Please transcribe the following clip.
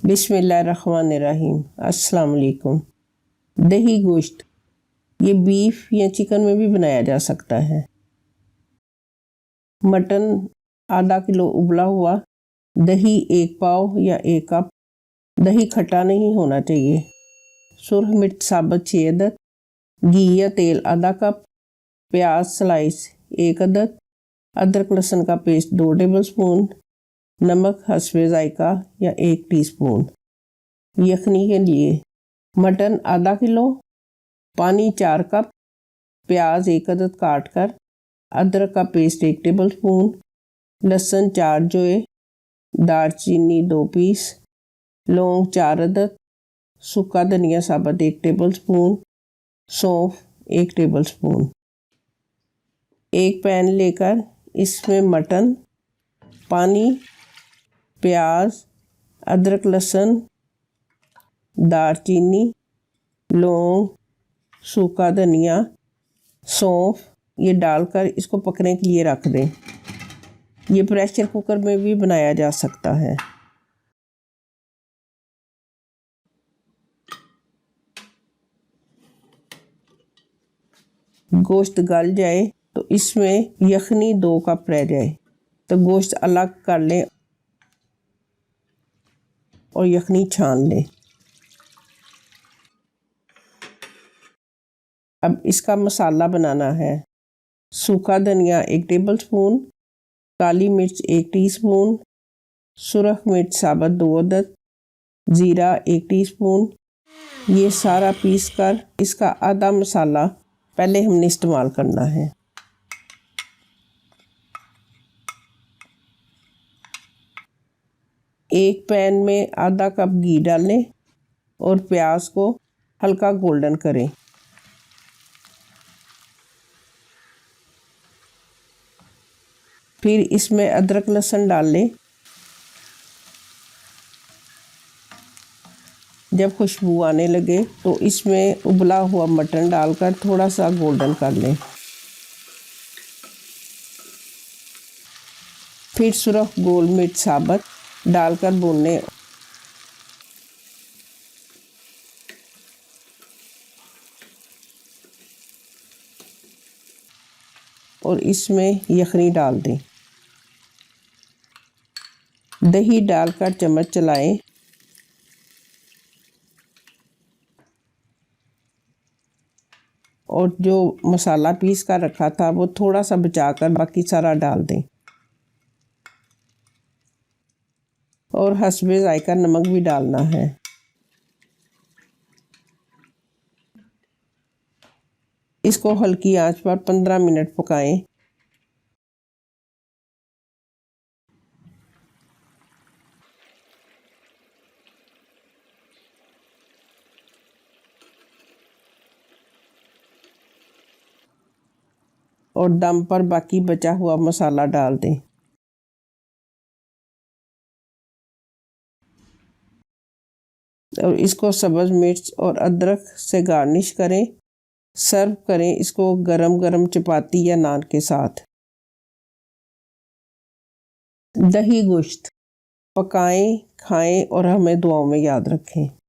बिस्मिल्लाहिर्रहमानिर्रहीम। अस्सलाम वालेकुम। दही गोश्त ये बीफ या चिकन में भी बनाया जा सकता है। मटन आधा किलो उबला हुआ, दही 1 पाव या 1 कप, दही खट्टा नहीं होना चाहिए। सुरख मिर्च साबुत 6 अदद, घी या तेल आधा कप, प्याज स्लाइस 1 अदद, अदरक लहसुन का पेस्ट 2 टेबलस्पून, नमक हस्बे जायका या 1 टीस्पून। यखनी के लिए मटन आधा किलो, पानी 4 कप, प्याज 1 अदद काट कर, अदरक का पेस्ट 1 टेबलस्पून, लहसुन 4 जोए, दालचीनी 2 पीस, लौंग 4 अदद, सूखा धनिया साबुत 1 टेबलस्पून, सौंफ 1 टेबलस्पून। एक पैन लेकर इसमें मटन, पानी, प्याज, अदरक लहसुन, दालचीनी, लौंग, सूखा धनिया, सौंफ ये डालकर इसको पकने के लिए रख दें। ये प्रेशर कुकर में भी बनाया जा सकता है। गोश्त गल जाए तो इसमें यखनी 2 कप रह जाए तो गोश्त अलग कर लें और यखनी छान लें। अब इसका मसाला बनाना है। सूखा धनिया 1 टेबलस्पून, काली मिर्च 1 टीस्पून, सुरख मिर्च साबुत 2 अदद, ज़ीरा 1 टीस्पून। ये सारा पीस कर इसका आधा मसाला पहले हमने इस्तेमाल करना है। एक पैन में आधा कप घी डालें और प्याज को हल्का गोल्डन करें। फिर इसमें अदरक लहसुन डाल लें। जब खुशबू आने लगे तो इसमें उबला हुआ मटन डालकर थोड़ा सा गोल्डन कर लें। फिर सुरख गोल मिर्च साबुत डालकर भूनें। और इसमें यखनी डाल दें। दही डालकर चम्मच चलाएं। और जो मसाला पीस कर रखा था वो थोड़ा सा बचाकर बाकी सारा डाल दें। और हस्बे जायका नमक भी डालना है। इसको हल्की आंच पर 15 मिनट पकाएं। और दम पर बाकी बचा हुआ मसाला डाल दें। और इसको सब्ज़ मिर्च और अदरक से गार्निश करें। सर्व करें इसको गरम गरम चपाती या नान के साथ। दही गोश्त पकाएं, खाएं और हमें दुआओं में याद रखें।